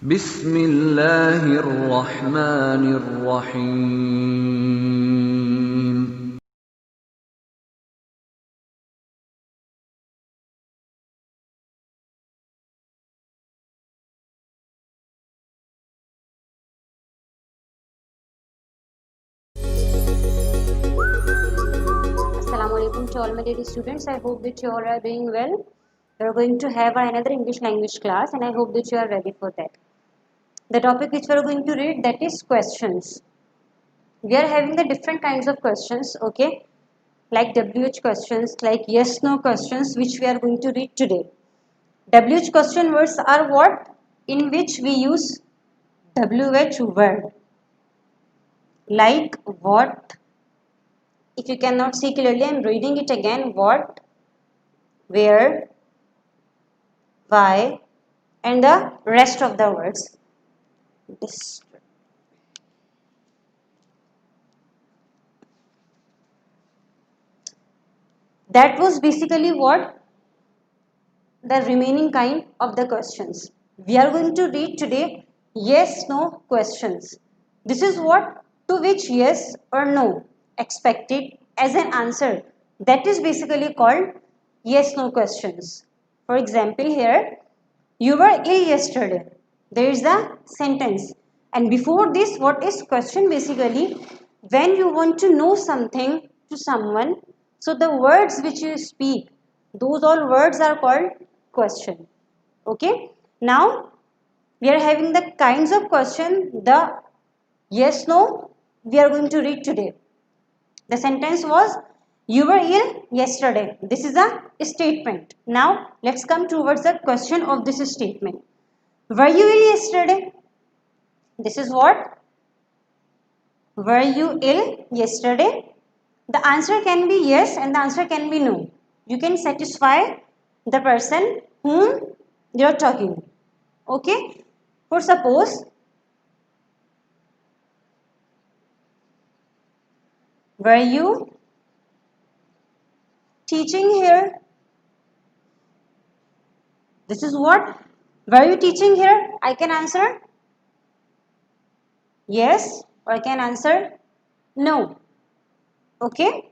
بسم الله الرحمن الرحيم. Assalamualaikum to all my dear students. I hope that you all are doing well. We are going to have another English language class and I hope that you are ready for that. The topic which we are going to read, that is questions. We are having the different kinds of questions, okay, like WH questions, like yes no questions, which we are going to read today. WH question words are what? In which we use WH word, like what. If you cannot see clearly, I am reading it again. What, where, why, and the rest of the words. That was basically what the remaining kind of the questions. We are going to read today yes no questions. This is what, to which yes or no expected as an answer. That is basically called yes no questions. For example, here, you were ill yesterday. There is the sentence. And before this, what is question? Basically, when you want to know something to someone, so the words which you speak, those all words are called question. Okay. Now, we are having the kinds of question, the yes, no, we are going to read today. The sentence was, you were ill yesterday. This is a statement. Now, let's come towards the question of this statement. Were you ill yesterday? This is what? Were you ill yesterday? The answer can be yes and the answer can be no. You can satisfy the person whom you are talking. Okay? For suppose, were you teaching here? This is what? Were you teaching here? I can answer yes or I can answer no. Okay?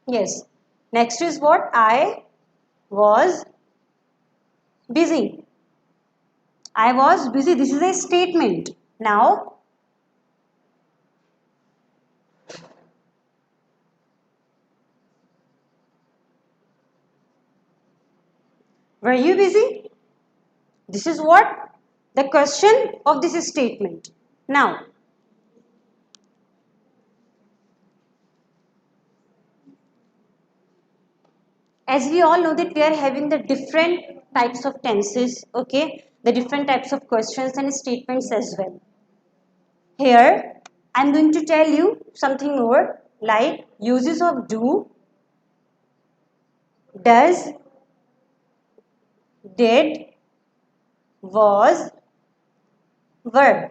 Yes. Next is what? I was busy. I was busy. This is a statement. Now, were you busy? This is what? The question of this statement. Now, as we all know that we are having the different types of tenses, okay, the different types of questions and statements as well. Here, I am going to tell you something more like uses of do, does, did, was, were.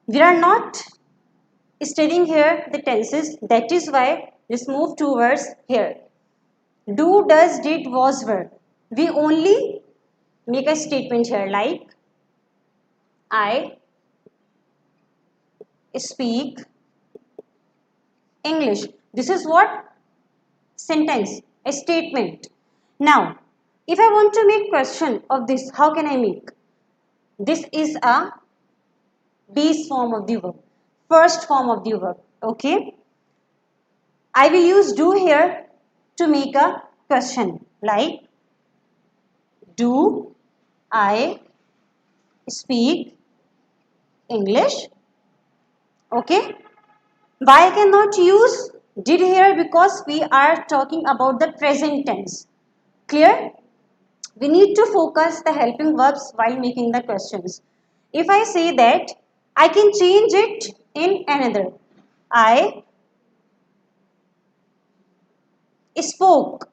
We are not studying here the tenses, that is why let's move towards here. Do, does, did, was, were. We only make a statement here like I speak English. This is what? Sentence, a statement. Now, if I want to make question of this, how can I make? This is a base form of the verb, first form of the verb. Okay. I will use do here to make a question like do I speak English? Okay. Why I cannot use did here? Because we are talking about the present tense. Clear? We need to focus the helping verbs while making the questions. If I say that, I can change it in another. I spoke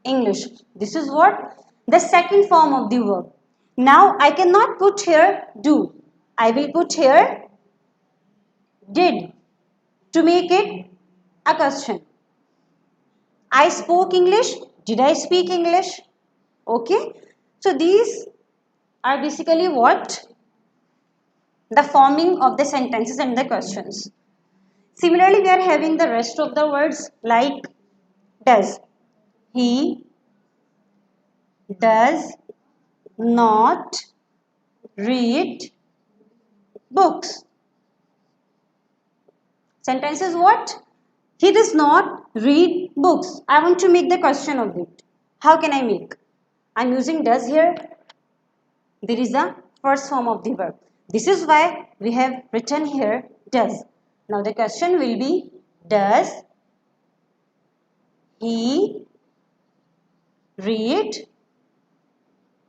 English. This is what? The second form of the verb. Now I cannot put here do. I will put here did to make it a question. I spoke English. Did I speak English? Okay. So these are basically what? The forming of the sentences and the questions. Similarly, we are having the rest of the words like does. He does not read books. Sentence is what? He does not read books. I want to make the question of it. How can I make? I'm using does here. There is a first form of the verb. This is why we have written here does. Now the question will be does he read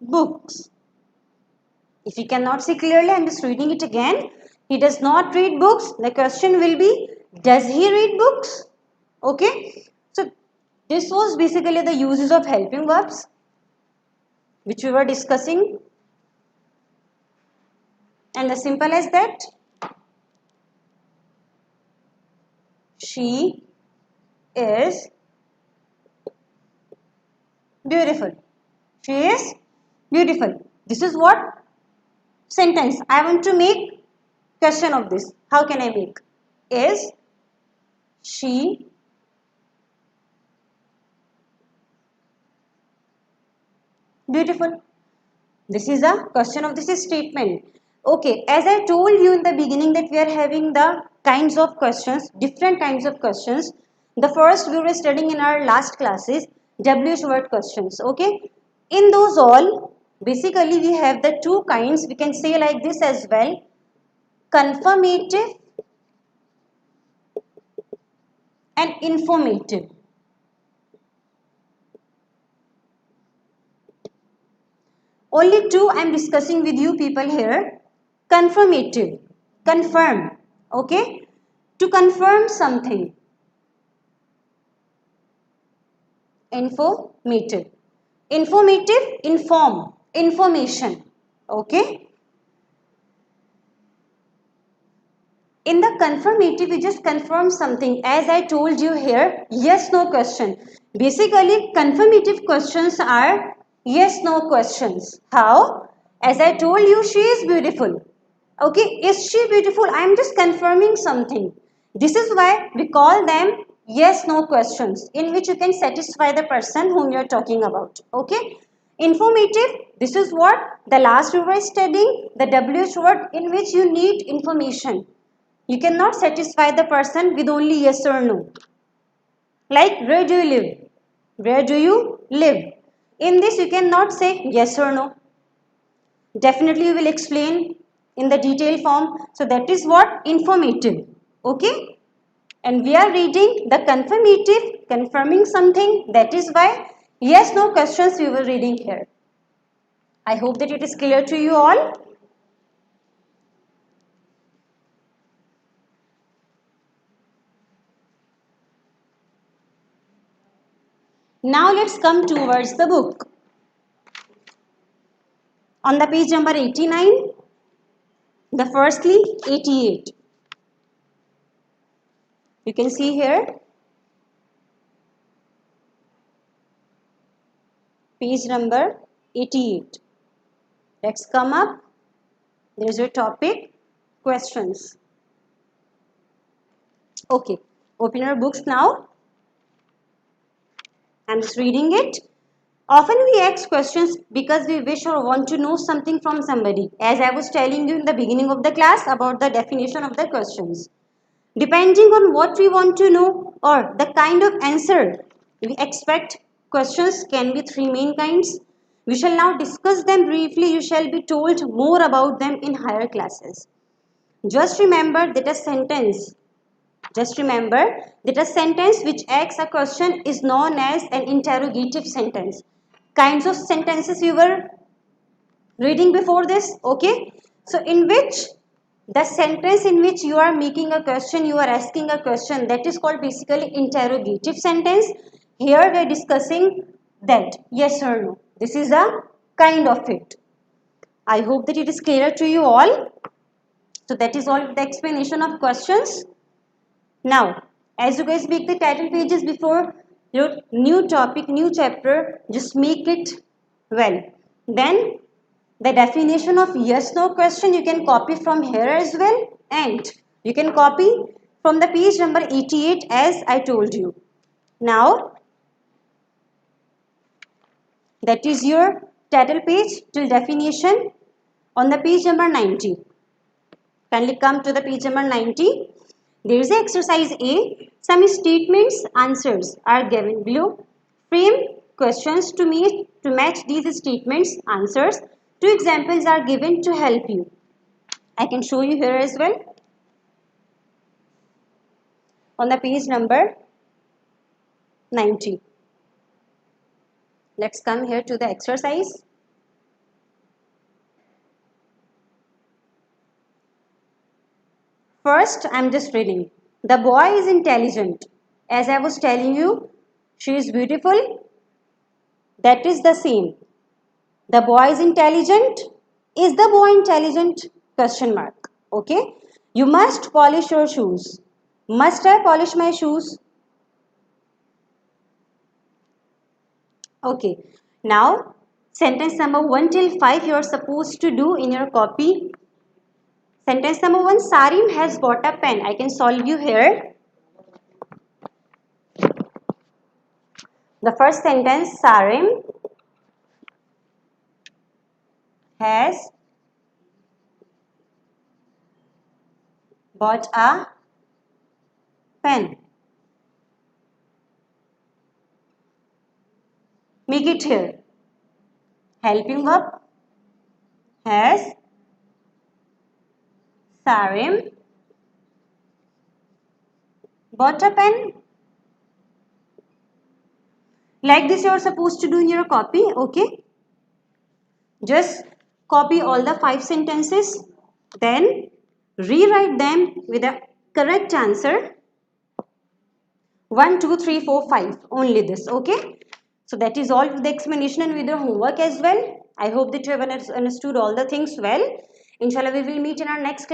books? If you cannot see clearly, I'm just reading it again. He does not read books. The question will be does he read books? Okay. So this was basically the uses of helping verbs which we were discussing. And as simple as that, she is beautiful. She is beautiful. This is what? Sentence. I want to make question of this. How can I make? Is she beautiful? This is a question of this is statement. Okay, as I told you in the beginning that we are having the kinds of questions, different kinds of questions. The first we were studying in our last classes, WH word questions. Okay, in those all, basically we have the two kinds. We can say like this as well: confirmative and informative. Only two I am discussing with you people here. Confirmative, confirm, okay? To confirm something. Informative. Informative, inform, information, okay? In the confirmative, we just confirm something. As I told you here, yes, no question. Basically, confirmative questions are yes, no questions. How? As I told you, she is beautiful. Okay, is she beautiful? I am just confirming something. This is why we call them yes, no questions, in which you can satisfy the person whom you are talking about. Okay. Informative, this is what the last we were studying, the WH word in which you need information. You cannot satisfy the person with only yes or no. Like, where do you live? Where do you live? In this, you cannot say yes or no. Definitely, you will explain in the detail form. So, that is what? Informative. Okay? And we are reading the confirmative, confirming something. That is why yes, no questions we were reading here. I hope that it is clear to you all. Now let's come towards the book. On the page number 89, the firstly 88. You can see here, page number 88. Let's come up. There is your topic, questions. Okay, open your books now. I'm just reading it. Often we ask questions because we wish or want to know something from somebody. As I was telling you in the beginning of the class about the definition of the questions. Depending on what we want to know or the kind of answer we expect, questions can be three main kinds. We shall now discuss them briefly. You shall be told more about them in higher classes. Just remember that a sentence which asks a question is known as an interrogative sentence. Kinds of sentences we were reading before this, okay? So in which the sentence in which you are making a question, you are asking a question, that is called basically interrogative sentence. Here we are discussing that yes or no. This is a kind of it. I hope that it is clear to you all. So that is all the explanation of questions. Now, As you guys make the title pages before your new topic, new chapter, just make it well. Then the definition of yes no question you can copy from here as well, and you can copy from the page number 88 as I told you. Now that is your title page till definition. On the page number 90, kindly come to the page number 90. There is exercise A. Some statements answers are given below. Frame questions to match these statements answers. Two examples are given to help you. I can show you here as well. On the page number 90. Let's come here to the exercise. First, I'm just reading. The boy is intelligent. As I was telling you, she is beautiful. That is the same. The boy is intelligent. Is the boy intelligent? Question mark. Okay. You must polish your shoes. Must I polish my shoes? Okay. Now, sentence number 1 till 5 you are supposed to do in your copy. Sentence number 1, Sarim has got a pen. I can solve you here. The first sentence, Sarim has bought a pen. Make it here. Helping verb has Sarim bought a pen. Like this you are supposed to do in your copy. Okay. Just copy all the 5 sentences. Then rewrite them with the correct answer. 1, 2, 3, 4, 5. Only this. Okay. So that is all with the explanation and with your homework as well. I hope that you have understood all the things well. Inshallah, we will meet in our next class.